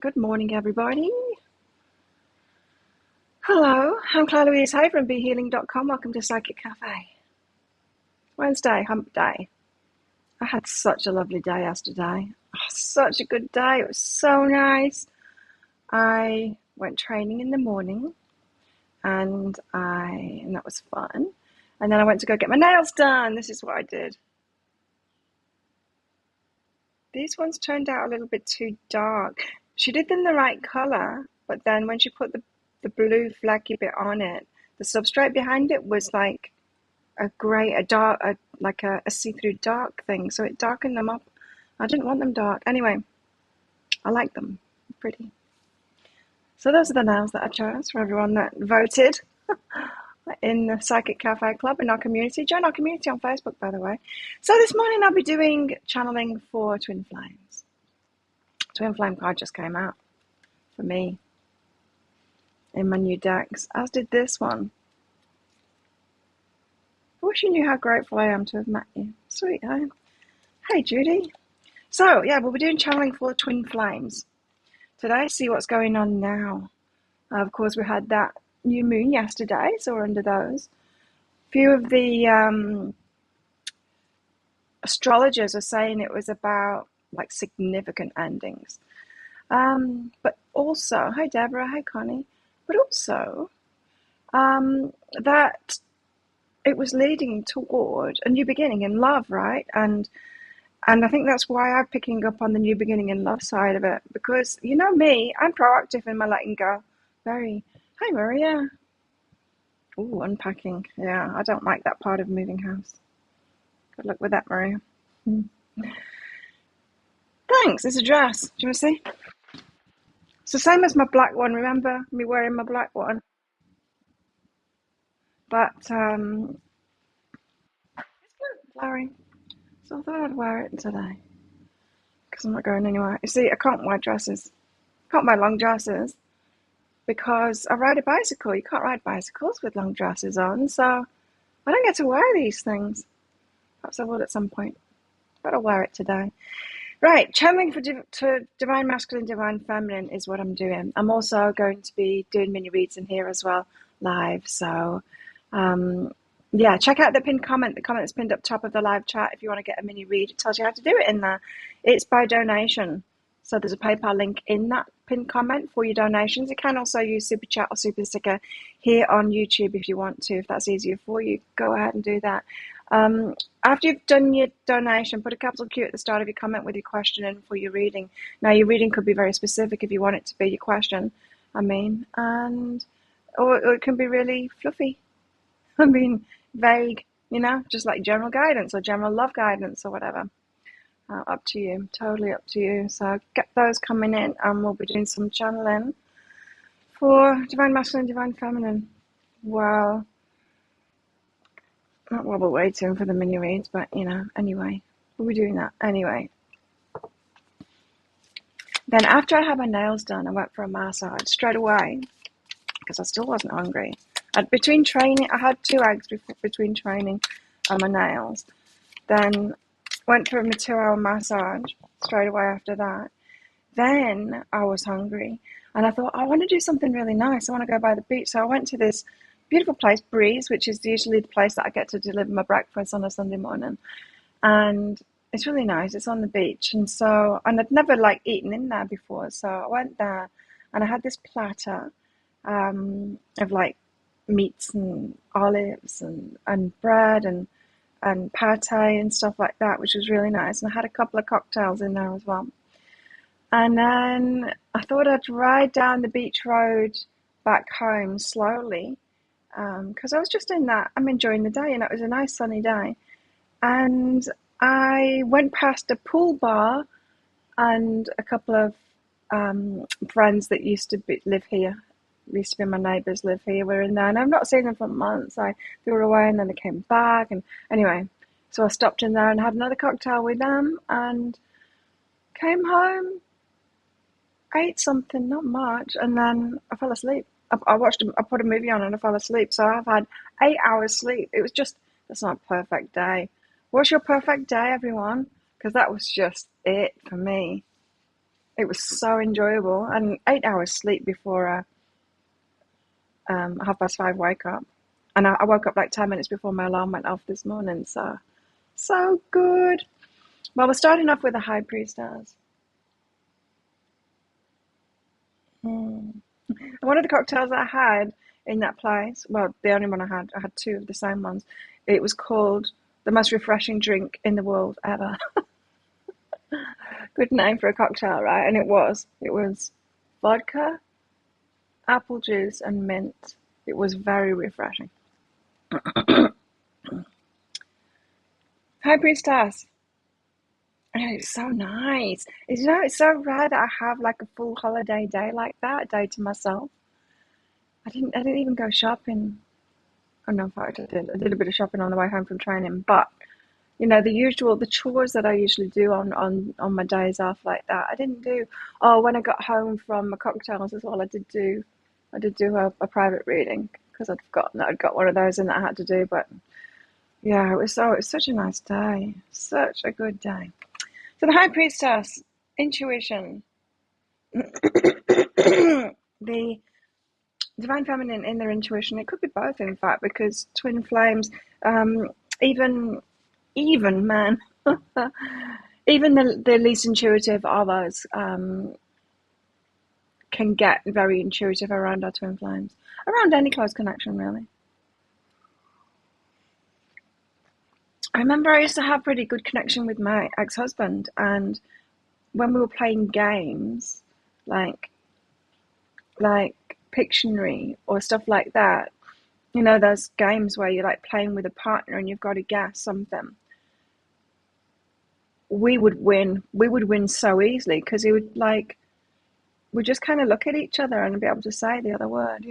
Good morning, everybody. Hello, I'm Claire Louise Hay from BeHealing.com. Welcome to Psychic Cafe. Wednesday, hump day. I had such a lovely day yesterday. Oh, such a good day. It was so nice. I went training in the morning and that was fun. And then I went to go get my nails done. This is what I did. These ones turned out a little bit too dark. She did them the right color, but then when she put the blue flecky bit on it, the substrate behind it was like a see-through dark thing, so it darkened them up. I didn't want them dark. Anyway, I like them. Pretty. So those are the nails that I chose for everyone that voted in the Psychic Cafe Club in our community. Join our community on Facebook, by the way. So this morning I'll be doing channeling for Twin Flames. Twin Flame card just came out for me in my new decks, as did this one. I wish you knew how grateful I am to have met you. Sweet, huh? Hey, Judy. So, yeah, we'll be doing channeling for Twin Flames today. See what's going on now. Of course, we had that new moon yesterday, so we're under those. A few of the astrologers are saying it was about like significant endings. But also, hi Deborah, hi Connie. But also that it was leading toward a new beginning in love, right? And I think that's why I'm picking up on the new beginning in love side of it, because you know me, I'm proactive in my letting go. Very. Hi Maria. Ooh, unpacking. Yeah, I don't like that part of moving house. Good luck with that, Maria. Thanks. It's a dress. Do you want to see? It's the same as my black one. Remember me wearing my black one? But it's flowering. So I thought I'd wear it today because I'm not going anywhere. You see, I can't wear dresses. Can't wear long dresses because I ride a bicycle. You can't ride bicycles with long dresses on, so I don't get to wear these things. Perhaps I will at some point, but I'll wear it today. Right, channeling for to Divine Masculine, Divine Feminine is what I'm doing. I'm also going to be doing mini reads in here as well, live. So, yeah, check out the pinned comment. The comment that's pinned up top of the live chat if you want to get a mini read. It tells you how to do it in there. It's by donation. So there's a PayPal link in that pinned comment for your donations. You can also use Super Chat or Super Sticker here on YouTube if you want to. If that's easier for you, go ahead and do that. After you've done your donation, put a capital Q at the start of your comment with your question in for your reading. Now, your reading could be very specific if you want it to be your question, or it can be really fluffy. Vague, just like general guidance or general love guidance or whatever. Up to you, totally up to you. So get those coming in and we'll be doing some channeling for Divine Masculine, Divine Feminine. Well, not while we're waiting for the mini reads, but anyway, we'll be doing that anyway. Then after I had my nails done, I went for a massage straight away because I still wasn't hungry. Between training, I had 2 eggs between training and my nails. Then went for a 2-hour massage straight away after that. Then I was hungry and I thought, I want to do something really nice. I want to go by the beach. So I went to this beautiful place, Breeze, which is usually the place that I get to deliver my breakfast on a Sunday morning. And it's really nice. It's on the beach. And I'd never eaten in there before. So I went there and I had this platter of meats and olives and bread and pate and stuff like that, which was really nice. And I had a couple of cocktails in there as well. And then I thought I'd ride down the beach road back home slowly because I was just I'm enjoying the day and it was a nice sunny day. And I went past a pool bar and a couple of friends that used to live here. Used to be my neighbours live here. We're in there and I've not seen them for months. They were away and then they came back. And anyway, so I stopped in there and had another cocktail with them and came home, ate something, not much, and then I fell asleep. I put a movie on and I fell asleep. So I've had 8 hours sleep. That's not a perfect day. What's your perfect day, everyone? Because that was just it for me. It was so enjoyable, and 8 hours sleep before 5:30 wake up. And I woke up like 10 minutes before my alarm went off this morning, so good. Well, we're starting off with a high priestess. Mm. One of the cocktails I had in that place, well, the only one I had two of the same ones. It was called the most refreshing drink in the world ever. Good name for a cocktail, right? And it was vodka, apple juice, and mint. It was very refreshing. High priestess. And it's so nice. It's so rare that I have like a full holiday day like that, a day to myself. I didn't even go shopping. Oh no, in fact I did. I did a bit of shopping on the way home from training, but the chores that I usually do on my days off like that, I didn't do. Oh, when I got home from my cocktails as well, I did do a private reading because I'd forgotten that I'd got one of those and that I had to do. But yeah, it was such a nice day, such a good day. So the High Priestess, intuition, the divine feminine in their intuition. It could be both, in fact, because twin flames, even man, even the least intuitive of us can get very intuitive around our twin flames, around any close connection, really. I remember I used to have pretty good connection with my ex-husband, and when we were playing games, like Pictionary or stuff like that, those games where you're like playing with a partner and you've got to guess something. We would win so easily because we just kind of look at each other and be able to say the other word,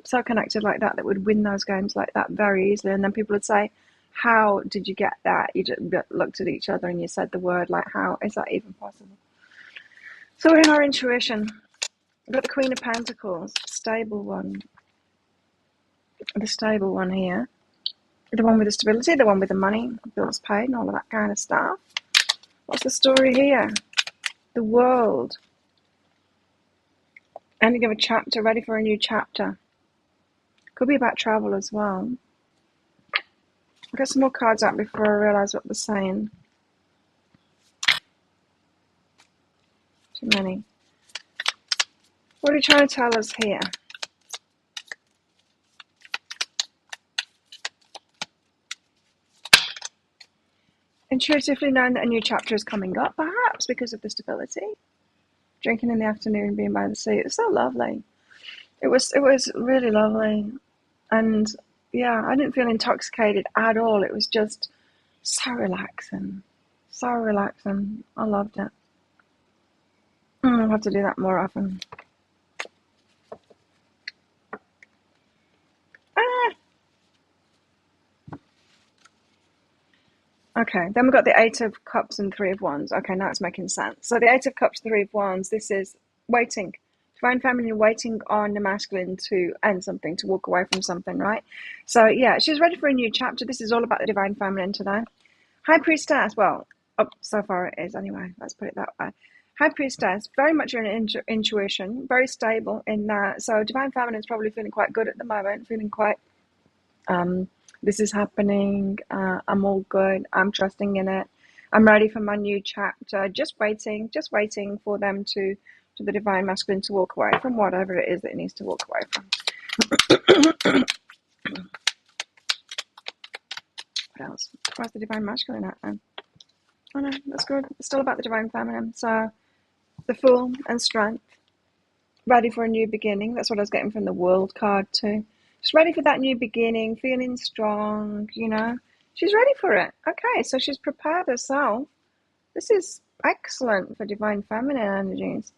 so connected like that we'd win those games like that very easily. And then people would say, how did you get that? You just looked at each other and you said the word. Like, how is that even possible? So we're in our intuition. We've got the Queen of Pentacles, the stable one here, the one with the stability, the one with the money, bills paid, and all of that kind of stuff. What's the story here? The World. Ending of a chapter, ready for a new chapter. Could be about travel as well. I'll get some more cards out before I realise what they're saying. Too many. What are you trying to tell us here? Intuitively knowing that a new chapter is coming up, perhaps because of the stability. Drinking in the afternoon, being by the sea. It was so lovely. It was really lovely. And yeah, I didn't feel intoxicated at all. It was just so relaxing. So relaxing. I loved it. I'll have to do that more often. Okay, then we've got the Eight of Cups and Three of Wands. Okay, now it's making sense. So the Eight of Cups, Three of Wands, this is waiting. Divine Feminine waiting on the masculine to end something, to walk away from something, right? So yeah, she's ready for a new chapter. This is all about the Divine Feminine today. High Priestess, well, so far it is anyway. Let's put it that way. High Priestess, very much in intuition, very stable in that. So Divine Feminine is probably feeling quite good at the moment, feeling quite... this is happening. I'm all good. I'm trusting in it. I'm ready for my new chapter. Just waiting for them to the divine masculine to walk away from whatever it is that it needs to walk away from. What else? Where's the divine masculine at then? Oh no, that's good. It's still about the divine feminine. So the Fool and Strength. Ready for a new beginning. That's what I was getting from the World card too. She's ready for that new beginning, feeling strong, She's ready for it. Okay, so she's prepared herself. This is excellent for divine feminine energies.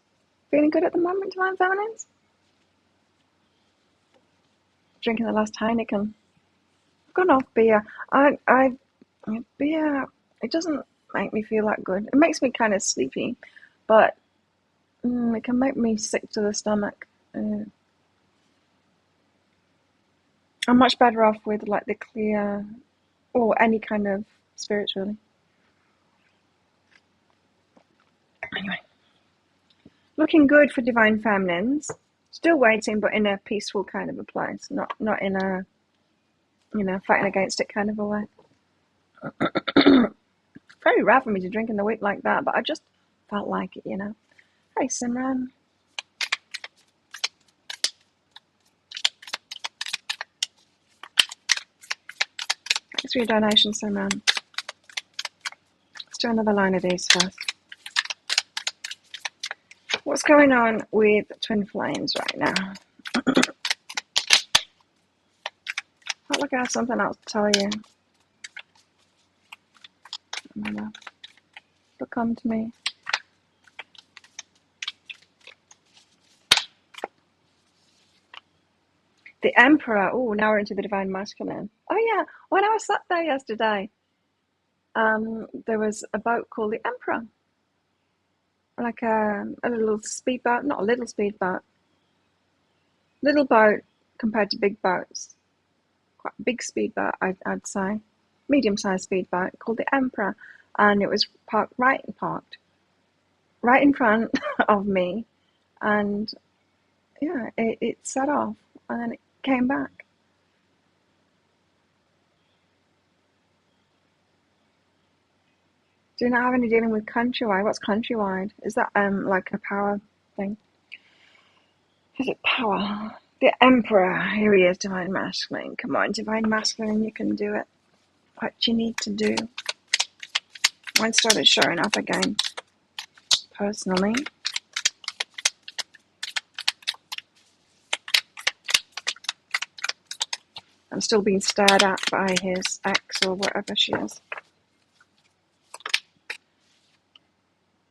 Feeling good at the moment, divine feminines? Drinking the last Heineken. I've gone off beer. Beer, it doesn't make me feel that good. It makes me kind of sleepy, but it can make me sick to the stomach. I'm much better off with like the clear or any kind of spirits, really. Anyway, Looking good for divine feminines. Still waiting, but in a peaceful kind of a place, not in a, fighting against it kind of a way. Very rare for me to drink in the week like that, but I just felt like it, Hey, Simran. Thanks for your donation, Simran. Let's do another line of these first. What's going on with twin flames right now? Felt like I have something else to tell you. It'll come to me. The Emperor. Oh, now we're into the Divine Masculine. Oh yeah, when I was sat there yesterday, there was a boat called the Emperor. Like a little speedboat, not a little speedboat. Little boat compared to big boats. Quite a big speedboat, I'd say. Medium-sized speedboat called the Emperor. And it was parked right in front of me. And yeah, it set off and then it came back. Do you not have any dealing with countrywide? What's countrywide? Is that like a power thing? Is it power? The Emperor. Here he is, Divine Masculine. Come on, Divine Masculine, you can do it. What you need to do. Mine started showing up again. Personally. I'm still being stared at by his ex or whatever she is.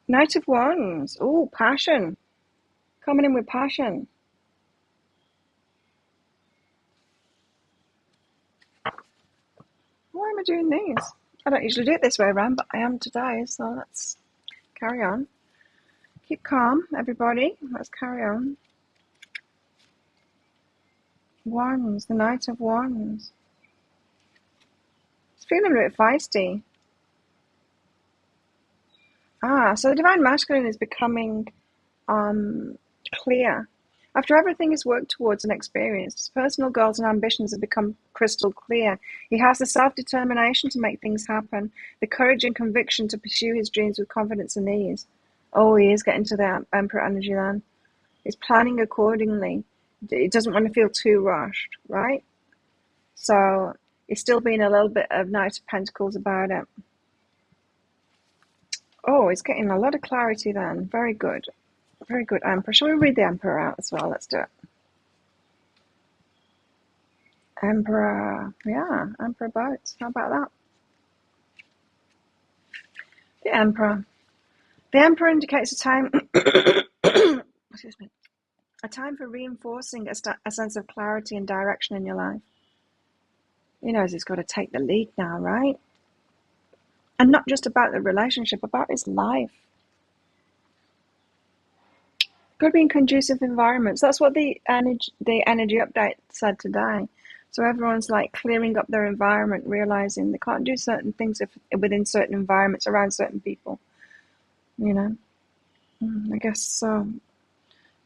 Knight of Wands. Oh, passion. Coming in with passion. Why am I doing these? I don't usually do it this way around, but I am today, so let's carry on. Keep calm, everybody. Let's carry on. Wands, the Knight of Wands. It's feeling a bit feisty. So the Divine Masculine is becoming clear. After everything is worked towards and experienced, his personal goals and ambitions have become crystal clear. He has the self-determination to make things happen, the courage and conviction to pursue his dreams with confidence and ease. Oh, he is getting to the Emperor energy then. He's planning accordingly. He doesn't want to feel too rushed, right? So he's still being a little bit of Knight of Pentacles about it. Oh, he's getting a lot of clarity then. Very good. Very good, Emperor. Shall we read the Emperor out as well? Let's do it. Emperor. Yeah, Emperor boats. How about that? The Emperor. The Emperor indicates a time... excuse me. A time for reinforcing a sense of clarity and direction in your life. He knows he's got to take the lead now, right? And not just about the relationship, about his life. Could be in conducive environments. That's what the energy update said today. So everyone's like clearing up their environment, realizing they can't do certain things within certain environments around certain people. I guess so.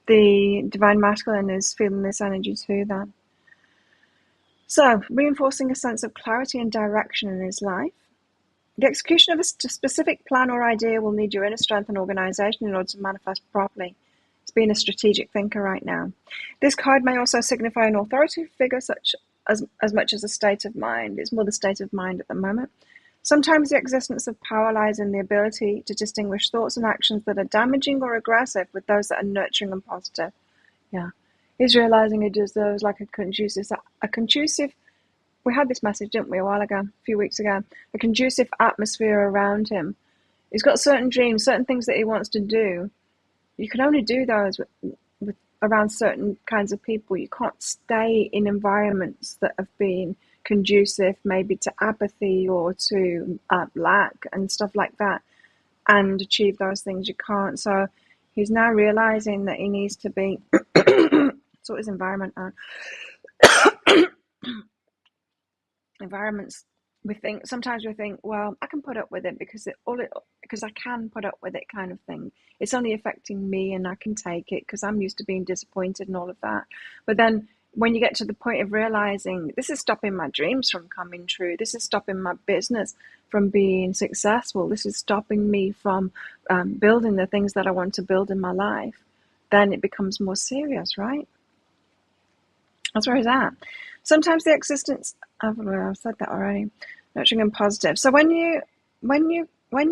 The Divine Masculine is feeling this energy too then. So, reinforcing a sense of clarity and direction in his life. The execution of a specific plan or idea will need your inner strength and organization in order to manifest properly. He's being a strategic thinker right now. This card may also signify an authoritative figure such as much as a state of mind. It's more the state of mind at the moment. Sometimes the existence of power lies in the ability to distinguish thoughts and actions that are damaging or aggressive with those that are nurturing and positive. Yeah. He's realizing he deserves like a conducive, we had this message, didn't we, a few weeks ago, a conducive atmosphere around him. He's got certain dreams, certain things that he wants to do. You can only do those with around certain kinds of people. You can't stay in environments that have been conducive maybe to apathy or to lack and stuff like that and achieve those things. You can't. So he's now realizing that he needs to be sort his environment out. Environments sometimes we think, well, I can put up with it because I can put up with it, kind of thing. It's only affecting me and I can take it because I'm used to being disappointed and all of that. But then when you get to the point of realizing this is stopping my dreams from coming true, this is stopping my business from being successful, this is stopping me from building the things that I want to build in my life, then it becomes more serious, right? That's where it's at. Sometimes the existence of, well, I've said that already, nurturing and positive. So when you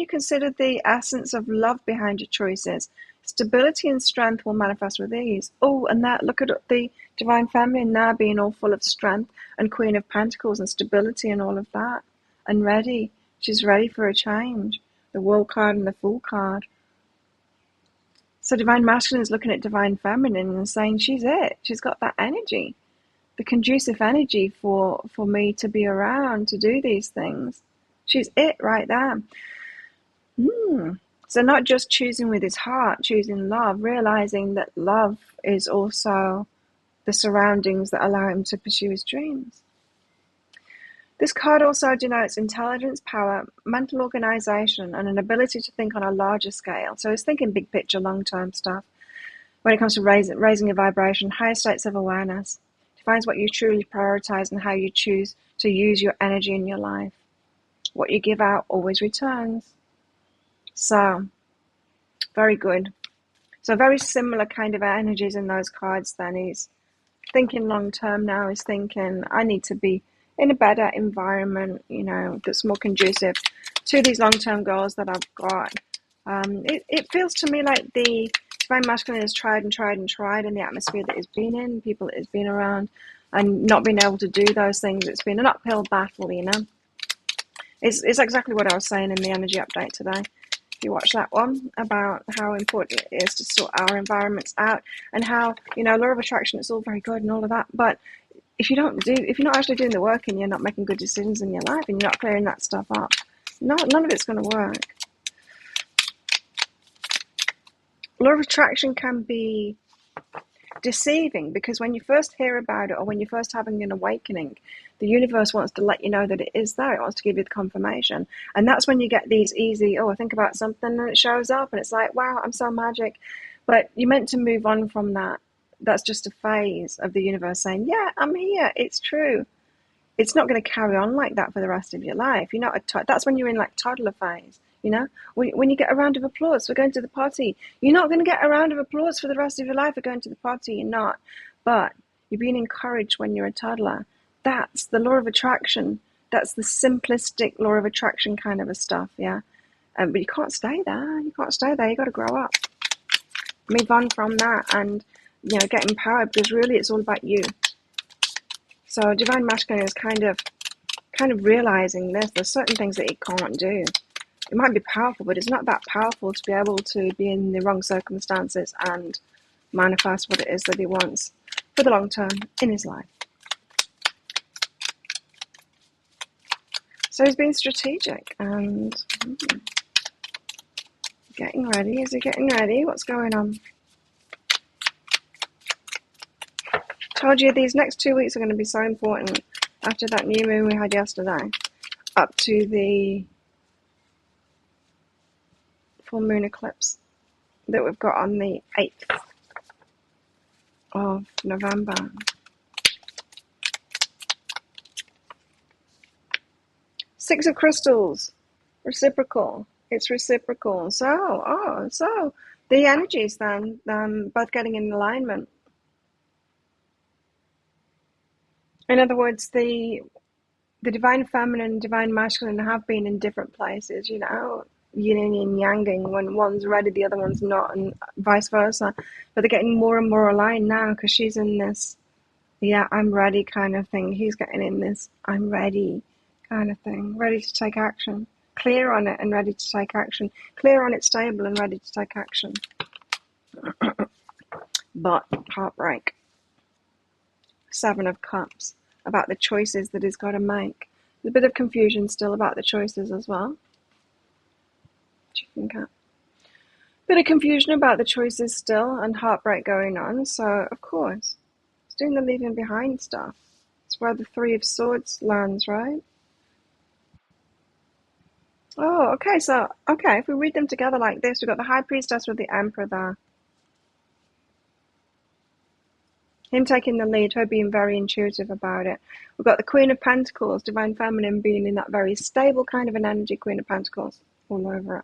consider the essence of love behind your choices, stability and strength will manifest with ease. Oh, and that, look at the divine feminine now being all full of strength and Queen of Pentacles and stability and all of that, and ready. She's ready for a change. The World card and the Fool card. So divine masculine is looking at divine feminine and saying she's it. She's got that energy, the conducive energy for me to be around to do these things. She's it right there. So not just choosing with his heart, choosing love, realizing that love is also the surroundings that allow him to pursue his dreams. This card also denotes intelligence, power, mental organization, and an ability to think on a larger scale. So he's thinking big picture, long-term stuff. When it comes to raising your vibration, higher states of awareness, defines what you truly prioritize and how you choose to use your energy in your life. What you give out always returns. So, very good. So very similar kind of energies in those cards then. He's thinking long term now. He's thinking, I need to be in a better environment, that's more conducive to these long-term goals that I've got. It feels to me like the divine masculine has tried and tried and tried in the atmosphere that he's been in, people that he's been around, and not being able to do those things. It's been an uphill battle, It's exactly what I was saying in the energy update today. If you watch that one, about how important it is to sort our environments out, and how, law of attraction, it's all very good and all of that, but if you're not actually doing the work and you're not making good decisions in your life and you're not clearing that stuff up, none of it's going to work. Law of attraction can be deceiving because when you first hear about it or when you're first having an awakening, the universe wants to let you know that it is there. It wants to give you the confirmation. And that's when you get these easy, I think about something and it shows up and it's like, wow, I'm so magic. But you're meant to move on from that. That's just a phase of the universe saying, yeah, I'm here. It's true. It's not going to carry on like that for the rest of your life. You're not that's when you're in like toddler phase. When you get a round of applause for going to the party, you're not going to get a round of applause for the rest of your life for going to the party. You're not. But you're being encouraged when you're a toddler. That's the law of attraction. That's the simplistic law of attraction kind of a stuff, yeah? But you can't stay there. You can't stay there. You've got to grow up. Move on from that and, get empowered because really it's all about you. So divine masculine is kind of realizing this. There's certain things that it can't do. It might be powerful, but it's not that powerful to be able to be in the wrong circumstances and manifest what it is that he wants for the long term in his life. So he's being strategic and getting ready. Is he getting ready? What's going on? Told you these next 2 weeks are going to be so important after that new moon we had yesterday, up to the full moon eclipse that we've got on the 8th of November. Six of crystals, reciprocal. It's reciprocal. So the energies then both getting in alignment. In other words, the divine feminine and divine masculine have been in different places, yin and yanging. When one's ready, the other one's not, and vice versa. But they're getting more and more aligned now because she's in this, yeah, I'm ready kind of thing. He's getting in this, I'm ready kind of thing. Ready to take action. Clear on it and ready to take action. Clear on it, stable and ready to take action. But heartbreak. 7 of Cups, about the choices that he's got to make. There's a bit of confusion still about the choices as well. Chicken cat. Bit of confusion about the choices still and heartbreak going on. So, of course, it's doing the leaving behind stuff. It's where the 3 of Swords lands, right? Oh, okay. So, okay, if we read them together like this, we've got the High Priestess with the Emperor there. Him taking the lead, her being very intuitive about it. We've got the Queen of Pentacles, Divine Feminine, being in that very stable kind of an energy, Queen of Pentacles, all over it.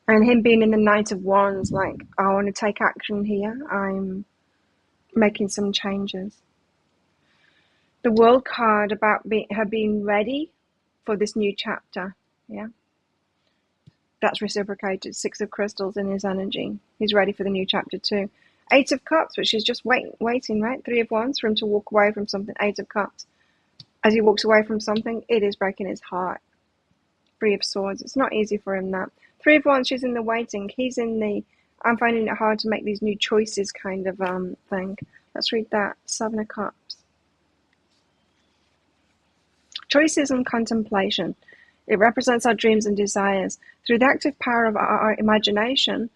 And him being in the Knight of Wands, like, I want to take action here. I'm making some changes. The World card about her being ready for this new chapter. Yeah, that's reciprocated. Six of Crystals in his energy. He's ready for the new chapter too. Eight of Cups, but she's just waiting, right? Three of Wands for him to walk away from something. Eight of Cups. As he walks away from something, it is breaking his heart. Three of Swords. It's not easy for him, that. Three of Wands, she's in the waiting. He's in the I'm finding it hard to make these new choices kind of thing. Let's read that. Seven of Cups. Choices and contemplation. It represents our dreams and desires. Through the active power of our imagination,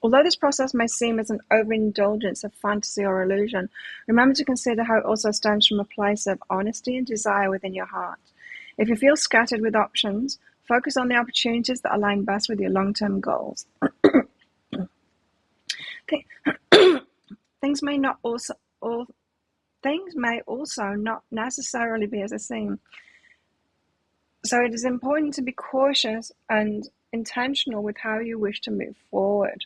although this process may seem as an overindulgence of fantasy or illusion, remember to consider how it also stems from a place of honesty and desire within your heart. If you feel scattered with options, focus on the opportunities that align best with your long-term goals. Things may also not necessarily be as they seem. So it is important to be cautious and intentional with how you wish to move forward.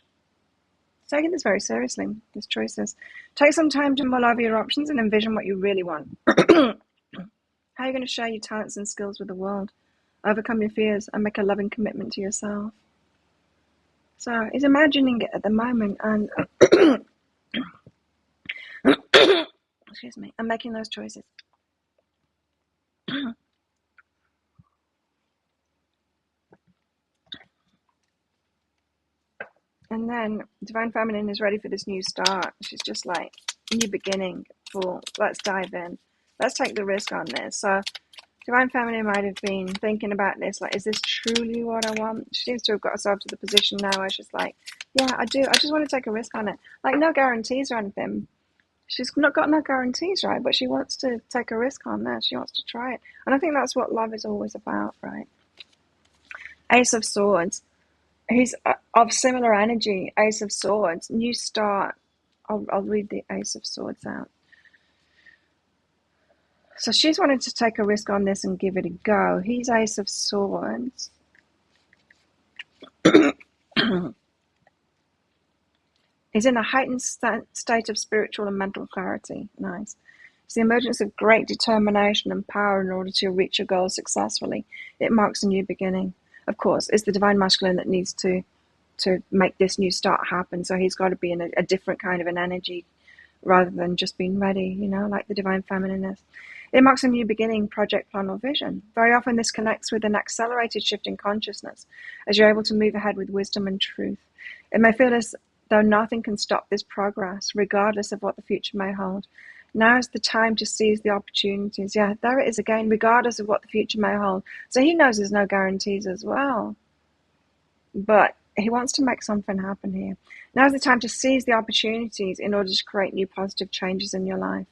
Taking this very seriously, these choices. Take some time to mull over your options and envision what you really want. How are you going to share your talents and skills with the world? Overcome your fears and make a loving commitment to yourself. So he's imagining it at the moment and excuse me, and making those choices. And then Divine Feminine is ready for this new start. She's just like, new beginning. Cool. Let's dive in. Let's take the risk on this. So Divine Feminine might have been thinking about this, like, is this truly what I want? She seems to have got herself to the position now where she's like, yeah, I do. I just want to take a risk on it. Like, no guarantees or anything. She's not got no guarantees, right? But she wants to take a risk on this. She wants to try it. And I think that's what love is always about, right? Ace of Swords. He's of similar energy. Ace of Swords. New start. I'll read the Ace of Swords out. So she's wanted to take a risk on this and give it a go. He's Ace of Swords. He's in a heightened state of spiritual and mental clarity. Nice. It's the emergence of great determination and power in order to reach your goals successfully. It marks a new beginning. Of course, it's the Divine Masculine that needs to make this new start happen. So he's got to be in a different kind of an energy rather than just being ready, you know, like the Divine Feminine is. It marks a new beginning, project, plan, or vision. Very often this connects with an accelerated shift in consciousness as you're able to move ahead with wisdom and truth. It may feel as though nothing can stop this progress, regardless of what the future may hold. Now is the time to seize the opportunities. Yeah, there it is again, regardless of what the future may hold. So he knows there's no guarantees as well. But he wants to make something happen here. Now is the time to seize the opportunities in order to create new positive changes in your life.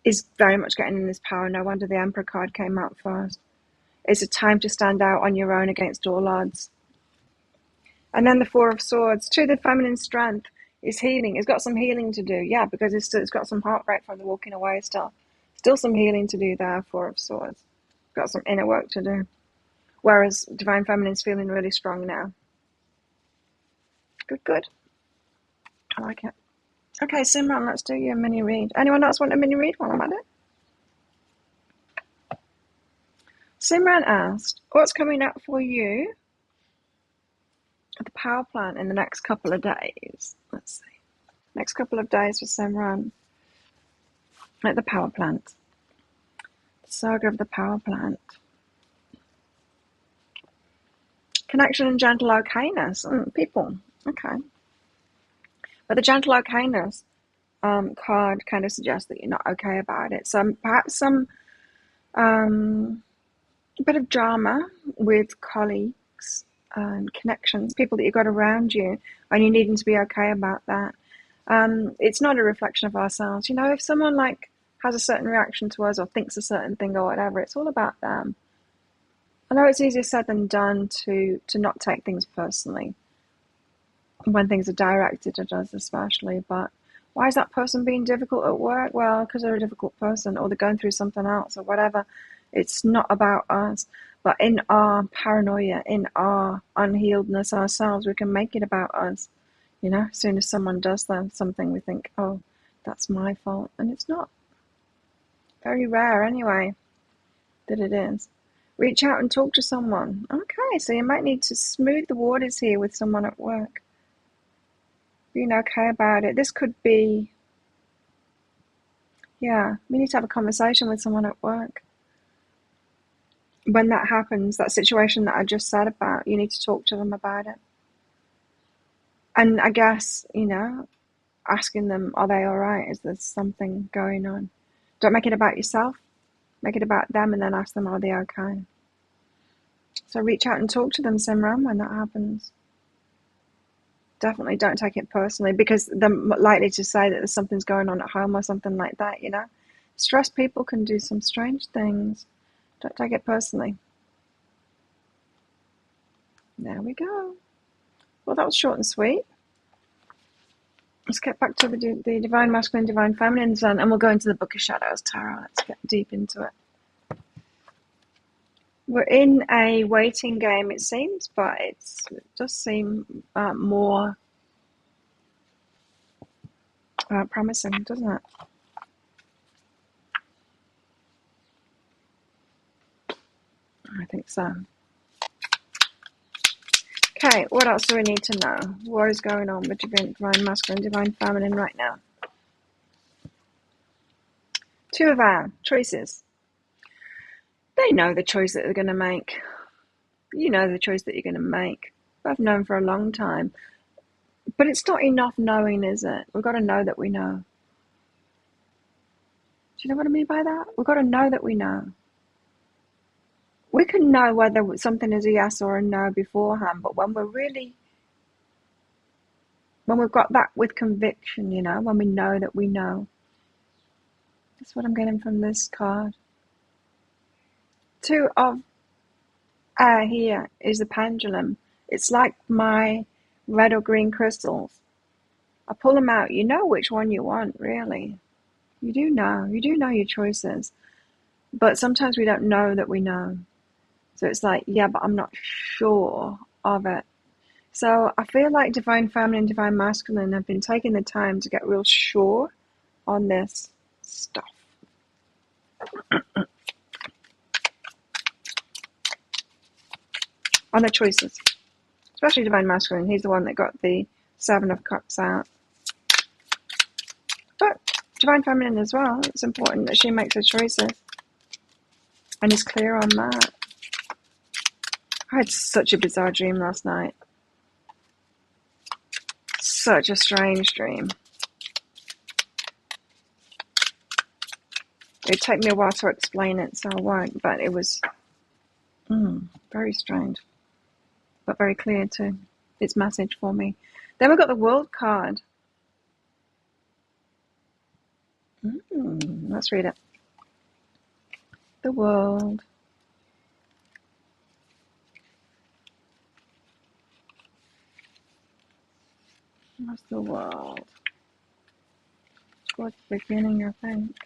Is very much getting in this power. No wonder the Emperor card came out first. It's a time to stand out on your own against all odds. And then the Four of Swords. To the feminine strength is healing. It's got some healing to do. Yeah, because it's got some heartbreak from the walking away stuff. Still some healing to do there, Four of Swords. Got some inner work to do. Whereas Divine Feminine's feeling really strong now. Good. I like it. Okay, Simran, let's do your mini read. Anyone else want a mini read while I'm at it? Simran asked, what's coming up for you at the power plant in the next couple of days? Let's see. Next couple of days for Simran at the power plant. The saga of the power plant. Connection and gentle okayness. People. Okay. But the gentle okayness card kind of suggests that you're not okay about it. So perhaps some a bit of drama with colleagues and connections, people that you've got around you, and you needing to be okay about that. It's not a reflection of ourselves. You know, if someone like has a certain reaction to us or thinks a certain thing or whatever, it's all about them. I know it's easier said than done to not take things personally when things are directed at us, especially. But why is that person being difficult at work? Well, because they're a difficult person, or they're going through something else, or whatever. It's not about us. But in our paranoia, in our unhealedness ourselves, we can make it about us. You know, as soon as someone does something, we think, oh, that's my fault. And it's not. Very rare, anyway, that it is. Reach out and talk to someone. Okay, so you might need to smooth the waters here with someone at work. Being okay about it. This could be, yeah, we need to have a conversation with someone at work. When that happens, that situation that I just said about, you need to talk to them about it. And I guess, you know, asking them, are they all right? Is there something going on? Don't make it about yourself. Make it about them and then ask them, are they okay? So reach out and talk to them, Simran, when that happens. Definitely don't take it personally, because they're likely to say that there's something's going on at home or something like that, you know. Stressed people can do some strange things. Don't take it personally. There we go. Well, that was short and sweet. Let's get back to the Divine Masculine, Divine Feminine, and we'll go into the Book of Shadows Tarot. Let's get deep into it. We're in a waiting game, it seems, but it does seem more promising, doesn't it? I think so. Okay, what else do we need to know? What is going on with Divine Masculine, Divine Feminine right now? Two of our choices. They know the choice that they're going to make. You know the choice that you're going to make. I've known for a long time. But it's not enough knowing, is it? We've got to know that we know. Do you know what I mean by that? We've got to know that we know. We can know whether something is a yes or a no beforehand, but when we've got that with conviction, you know, when we know that we know. That's what I'm getting from this card. Two of air here is the pendulum. It's like my red or green crystals. I pull them out. You know which one you want, really. You do know. You do know your choices. But sometimes we don't know that we know. So it's like, yeah, but I'm not sure of it. So I feel like Divine Feminine and Divine Masculine have been taking the time to get real sure on this stuff. On their choices. Especially Divine Masculine. He's the one that got the Seven of Cups out. But Divine Feminine as well. It's important that she makes her choices. And is clear on that. I had such a bizarre dream last night. Such a strange dream. It'd take me a while to explain it, so I won't, but it was very strange. But very clear too. Its message for me. Then we've got the World card. Let's read it. The World. What's the World? Towards the beginning, I think.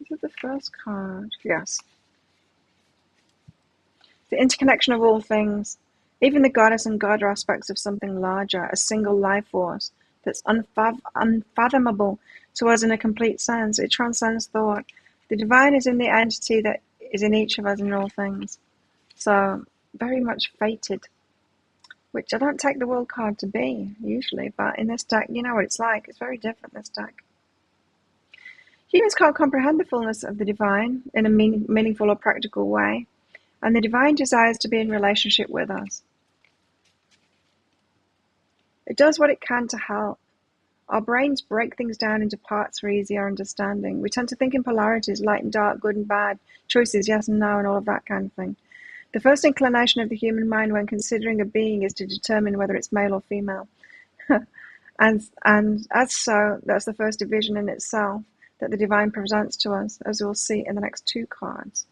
Is it the first card? Yes. The interconnection of all things. Even the goddess and god are aspects of something larger, a single life force that's unfathomable to us in a complete sense. It transcends thought. The divine is in the entity that is in each of us in all things. So, very much fated, which I don't take the World card to be, usually, but in this deck, you know what it's like. It's very different, this deck. Humans can't comprehend the fullness of the divine in a meaningful or practical way, and the divine desires to be in relationship with us. It does what it can to help. Our brains break things down into parts for easier understanding. We tend to think in polarities, light and dark, good and bad, choices, yes and no, and all of that kind of thing. The first inclination of the human mind when considering a being is to determine whether it's male or female. and as so, that's the first division in itself that the divine presents to us, as we'll see in the next two cards,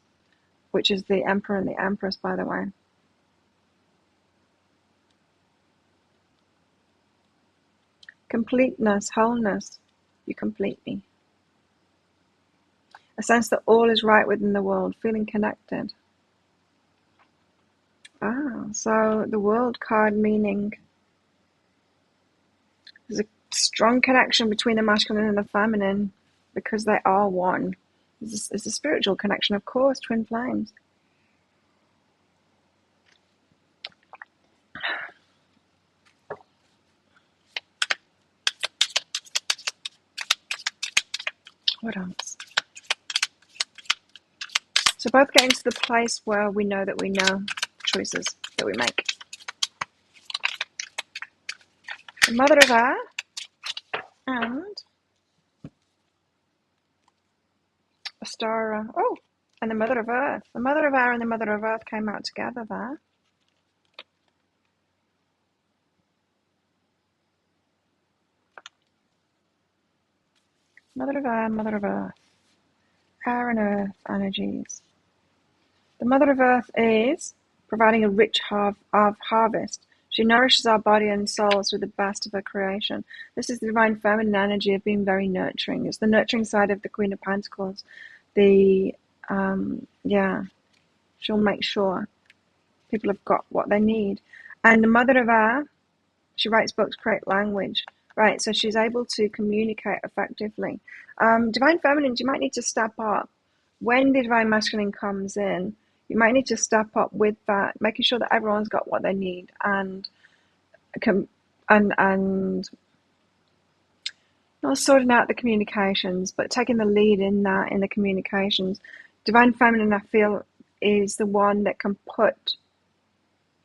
which is the Emperor and the Empress, by the way. Completeness, wholeness, you complete me. A sense that all is right within the world, feeling connected. So the World card meaning there's a strong connection between the masculine and the feminine because they are one. It's a spiritual connection, of course, twin flames. What else? So both getting to the place where we know that we know choices that we make. The Mother of Air and Astara. Oh, and the Mother of Earth. The Mother of Air and the Mother of Earth came out together there. Mother of Air, Mother of Earth. Air and Earth energies. The Mother of Earth is providing a rich harvest. She nourishes our body and souls with the best of her creation. This is the divine feminine energy of being very nurturing. It's the nurturing side of the Queen of Pentacles. She'll make sure people have got what they need. And the Mother of Air, she writes books, create language. Right, so she's able to communicate effectively. Divine feminine, you might need to step up. When the divine masculine comes in, you might need to step up with that, making sure that everyone's got what they need and not sorting out the communications, but taking the lead in that, in the communications. Divine feminine, I feel, is the one that can put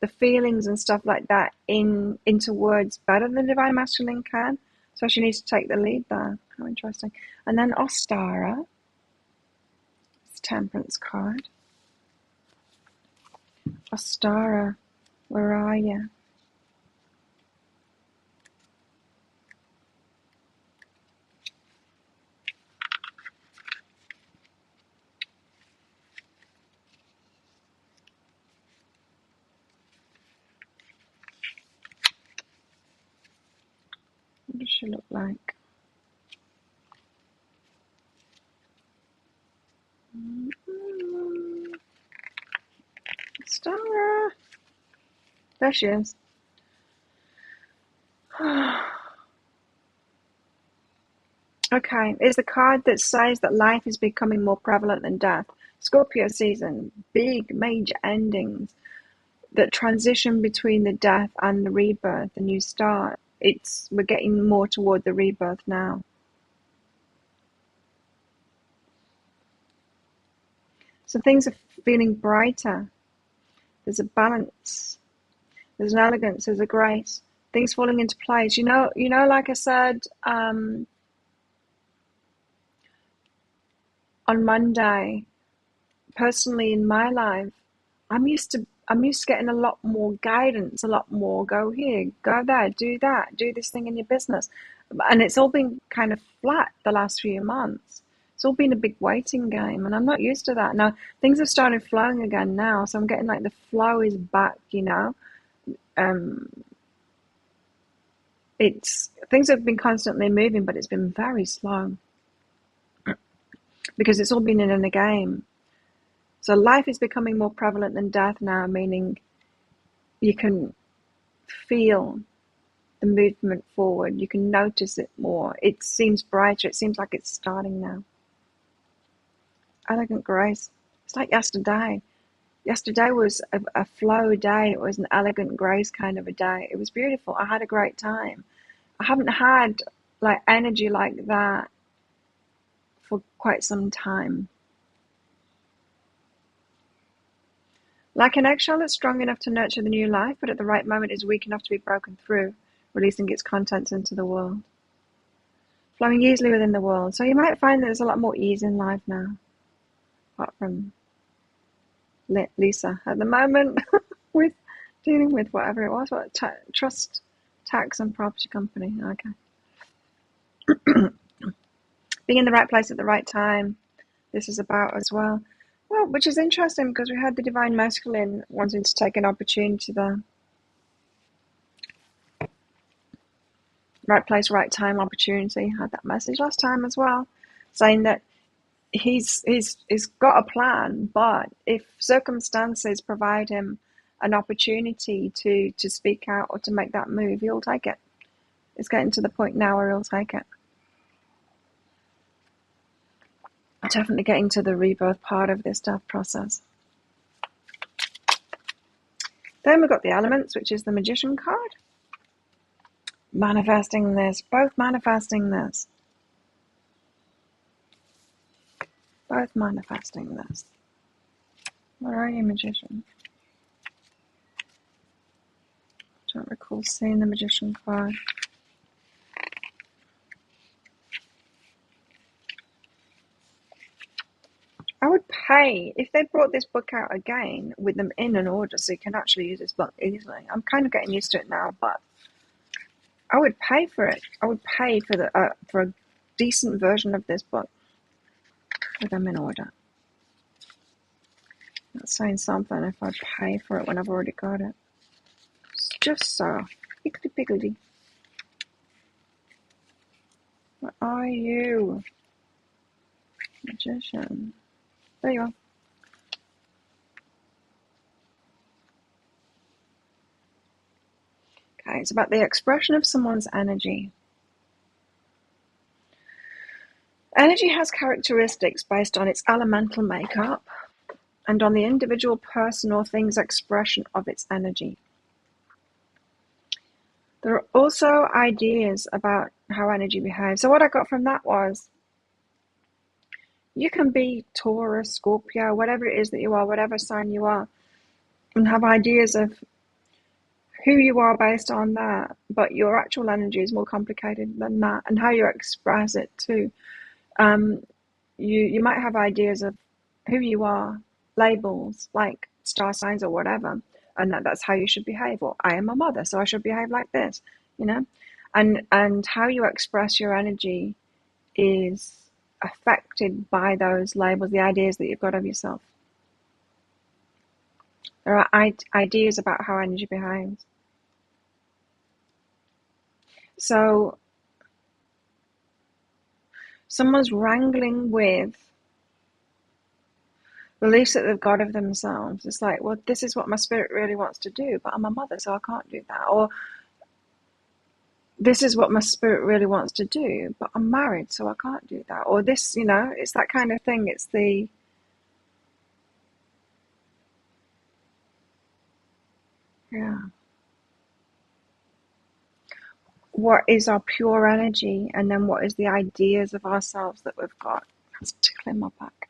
the feelings and stuff like that into words better than divine masculine can. So she needs to take the lead there. How interesting. And then Ostara, it's Temperance card. Ostara, where are you? What does she look like? Ostara. There she is. Okay, it's the card that says that life is becoming more prevalent than death. Scorpio season, big major endings that transition between the death and the rebirth, the new start. We're getting more toward the rebirth now. So things are feeling brighter. There's a balance. There's an elegance. There's a grace. Things falling into place. You know, like I said on Monday, personally in my life, I'm used to getting a lot more guidance, a lot more go here, go there, do that, do this thing in your business. And it's all been kind of flat the last few months. It's all been a big waiting game, and I'm not used to that. Now, things have started flowing again now, so I'm getting like the flow is back, Things have been constantly moving, but it's been very slow because it's all been in a game. So life is becoming more prevalent than death now, meaning you can feel the movement forward. You can notice it more. It seems brighter. It seems like it's starting now. Elegant grace. It's like yesterday. Yesterday was a flow day. It was an elegant grace kind of a day. It was beautiful. I had a great time. I haven't had like energy like that for quite some time. Like an eggshell that's strong enough to nurture the new life, but at the right moment is weak enough to be broken through, releasing its contents into the world. flowing easily within the world. So you might find that there's a lot more ease in life now, apart from Lisa at the moment with dealing with whatever it was, trust, tax and property company. Okay. Being in the right place at the right time, this is about as well. Well, which is interesting because we had the divine masculine wanting to take an opportunity there. Right place, right time, opportunity. I had that message last time as well, saying that he's got a plan, but if circumstances provide him an opportunity to speak out or to make that move, he'll take it. It's getting to the point now where he'll take it. Definitely getting to the rebirth part of this death process. Then we've got the elements, which is the Magician card. Manifesting this, both manifesting this. Both manifesting this. Where are you, Magician? I don't recall seeing the Magician card. I would pay if they brought this book out again with them in an order so you can actually use this book easily. I'm kind of getting used to it now, but I would pay for it. I would pay for for a decent version of this book with them in order. That's saying something if I pay for it when I've already got it. It's just so higgledy-piggledy. Where are you, Magician? There you are. Okay, it's about the expression of someone's energy. Energy has characteristics based on its elemental makeup and on the individual person or thing's expression of its energy. There are also ideas about how energy behaves. So what I got from that was, you can be Taurus, Scorpio, whatever it is that you are, whatever sign you are, and have ideas of who you are based on that, but your actual energy is more complicated than that, and how you express it too. You might have ideas of who you are, labels like star signs or whatever, and that's how you should behave. Or I am a mother, so I should behave like this, you know. And how you express your energy is affected by those labels, the ideas that you've got of yourself. There are ideas about how energy behaves. So someone's wrangling with beliefs that they've got of themselves. It's like, well, this is what my spirit really wants to do, but I'm a mother, so I can't do that. Or this is what my spirit really wants to do, but I'm married, so I can't do that. Or this, you know, it's that kind of thing. It's the, yeah. What is our pure energy, and then what is the ideas of ourselves that we've got? That's tickling my back.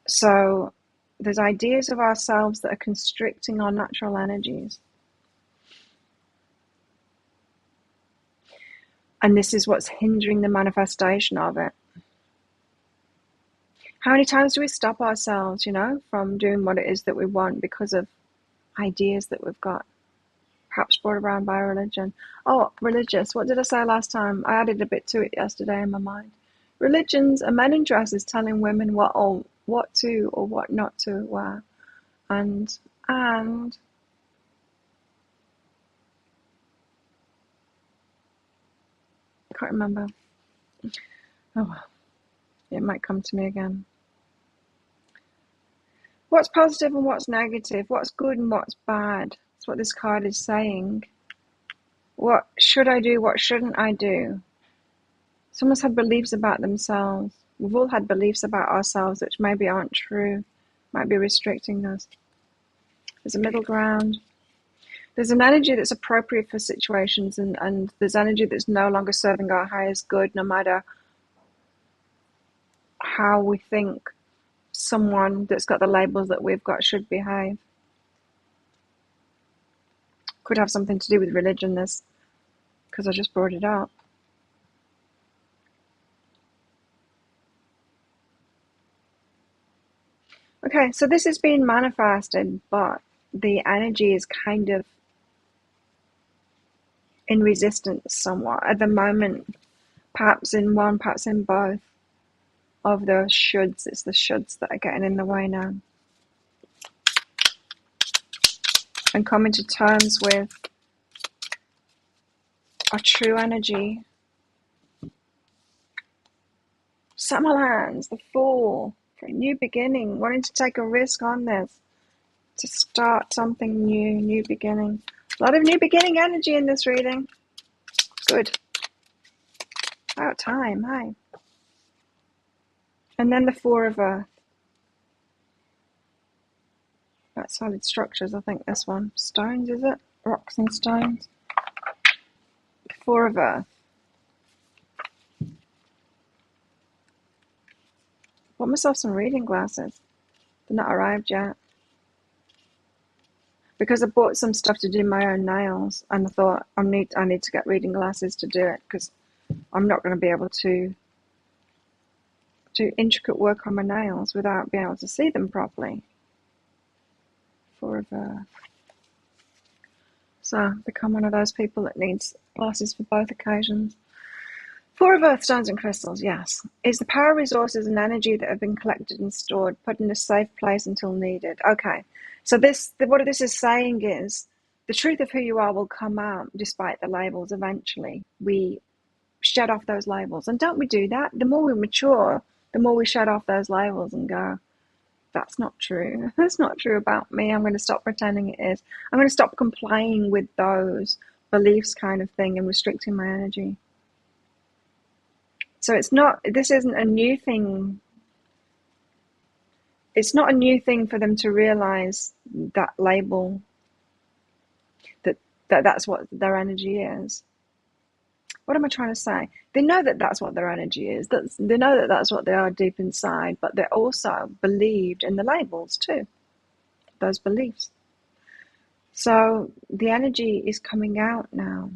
So there's ideas of ourselves that are constricting our natural energies. And this is what's hindering the manifestation of it. How many times do we stop ourselves, you know, from doing what it is that we want because of ideas that we've got? Perhaps brought around by religion. Oh, religious. What did I say last time? I added a bit to it yesterday in my mind. Religions are men in dresses telling women what to or what not to wear. And I can't remember. Oh well, it might come to me again. What's positive and what's negative? What's good and what's bad? That's what this card is saying. What should I do? What shouldn't I do? Someone's had beliefs about themselves. We've all had beliefs about ourselves which maybe aren't true, might be restricting us. There's a middle ground. There's an energy that's appropriate for situations, and there's energy that's no longer serving our highest good, no matter how we think someone that's got the labels that we've got should behave. Could have something to do with religion, this. because I just brought it up. Okay, so this is being manifested, but the energy is kind of in resistance somewhat at the moment. Perhaps in one, perhaps in both of the shoulds. It's the shoulds that are getting in the way now. And coming to terms with our true energy. Summerlands, the Fool, for a new beginning, wanting to take a risk on this, to start something new, new beginning. A lot of new beginning energy in this reading. Good. About time, hey? And then the Four of Earth. About solid structures, I think this one. Stones, is it? Rocks and stones. Four of Earth. Bought myself some reading glasses. They're not arrived yet. Because I bought some stuff to do my own nails, and I thought I need to get reading glasses to do it, because I'm not going to be able to do intricate work on my nails without being able to see them properly. Four of Earth. So become one of those people that needs glasses for both occasions. Four of Earth, stones and crystals, yes. Is the power, resources and energy that have been collected and stored, put in a safe place until needed. Okay, so what this is saying is the truth of who you are will come out despite the labels eventually. We shed off those labels. And don't we do that? The more we mature, the more we shed off those labels and go, that's not true. That's not true about me. I'm going to stop pretending it is. I'm going to stop complying with those beliefs kind of thing and restricting my energy. So this isn't a new thing. It's not a new thing for them to realize that label, that's what their energy is. What am I trying to say? They know that that's what their energy is. They know that that's what they are deep inside, but they're also believed in the labels too, those beliefs. So the energy is coming out now.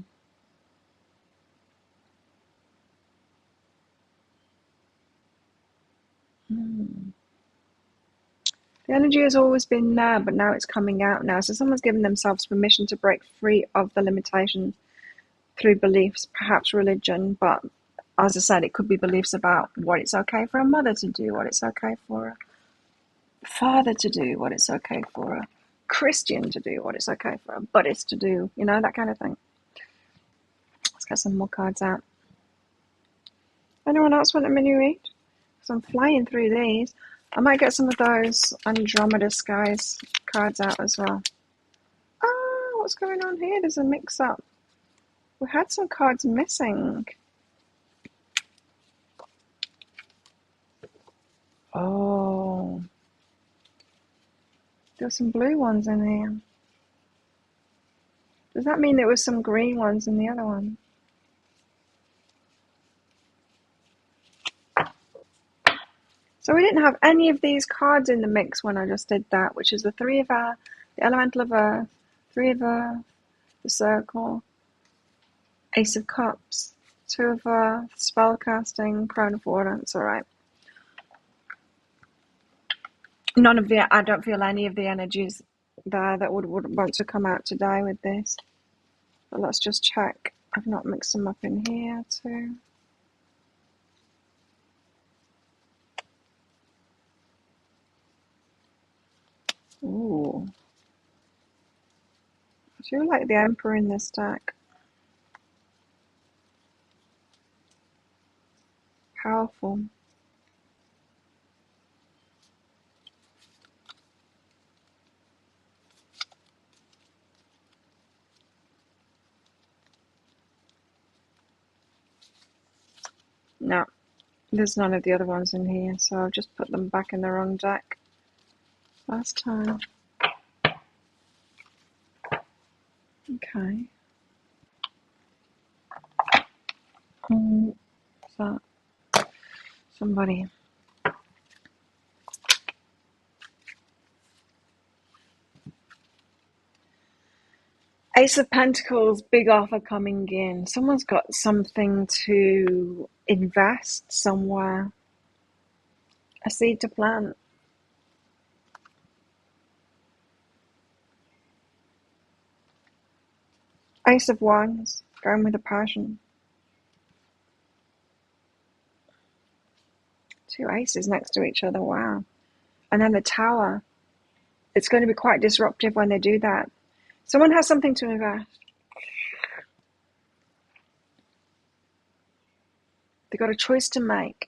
The energy has always been there, but now it's coming out now. So someone's given themselves permission to break free of the limitations through beliefs, perhaps religion, but as I said, it could be beliefs about what it's okay for a mother to do, what it's okay for a father to do, what it's okay for a Christian to do, what it's okay for a Buddhist to do, that kind of thing. Let's get some more cards out. Anyone else want a mini read? Because I'm flying through these. I might get some of those Andromeda Skies cards out as well. Oh, what's going on here? There's a mix-up. We had some cards missing. Oh. There's some blue ones in here. Does that mean there was some green ones in the other one? So we didn't have any of these cards in the mix when I just did that, which is the Three of Earth, the Elemental of Earth, Three of Earth, the Circle, Ace of Cups, Two of Earth, Spellcasting, Crown of Water. It's all right. I don't feel any of the energies there that would want to come out today with this. But let's just check. I've not mixed them up in here too. Ooh. I feel like the Emperor in this deck. Powerful. No, there's none of the other ones in here, so I've just put them back in the wrong deck last time. Okay. So, somebody. Ace of Pentacles, big offer coming in. Someone's got something to invest somewhere. A seed to plant. Ace of Wands, going with a passion. Two aces next to each other, wow. And then the Tower. It's going to be quite disruptive when they do that. Someone has something to invest. They've got a choice to make.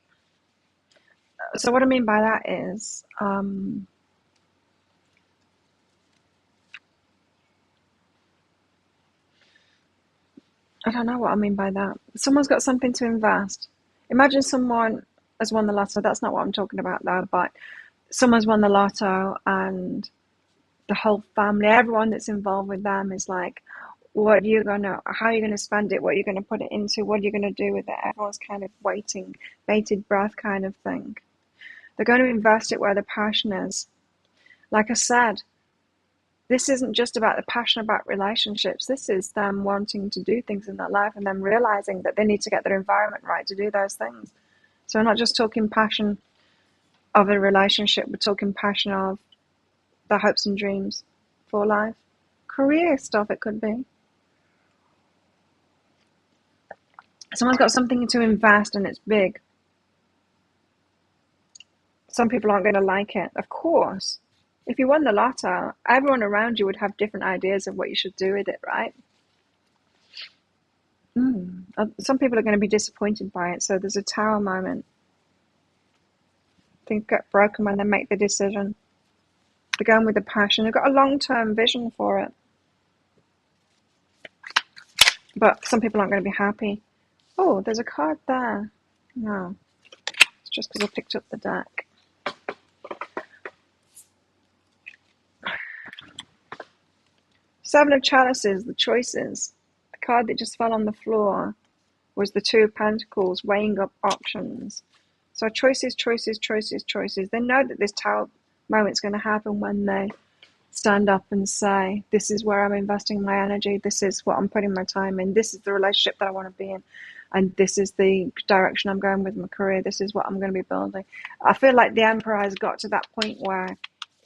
So what I mean by that is, I don't know what I mean by that. Someone's got something to invest. Imagine someone has won the lotto. That's not what I'm talking about though, but someone's won the lotto and the whole family, everyone that's involved with them is like, how are you gonna spend it? What are you gonna put it into? What are you gonna do with it? Everyone's kind of waiting, bated breath kind of thing. They're going to invest it where the passion is. Like I said, this isn't just about the passion about relationships. This is them wanting to do things in their life and them realizing that they need to get their environment right to do those things. So we're not just talking passion of a relationship, we're talking passion of their hopes and dreams for life. Career stuff, it could be. Someone's got something to invest and it's big. Some people aren't going to like it, of course. If you won the lotto, everyone around you would have different ideas of what you should do with it, right? Some people are going to be disappointed by it, so there's a Tower moment. Things get broken when they make the decision. They're going with the passion. They've got a long-term vision for it. But some people aren't going to be happy. Oh, there's a card there. No, it's just because I picked up the deck. Seven of Chalices, the choices. The card that just fell on the floor was the Two of Pentacles, weighing up options. So choices, choices, choices, choices. They know that this Tower moment's going to happen when they stand up and say, this is where I'm investing my energy, this is what I'm putting my time in, this is the relationship that I want to be in, and this is the direction I'm going with my career, this is what I'm going to be building. I feel like the Emperor has got to that point where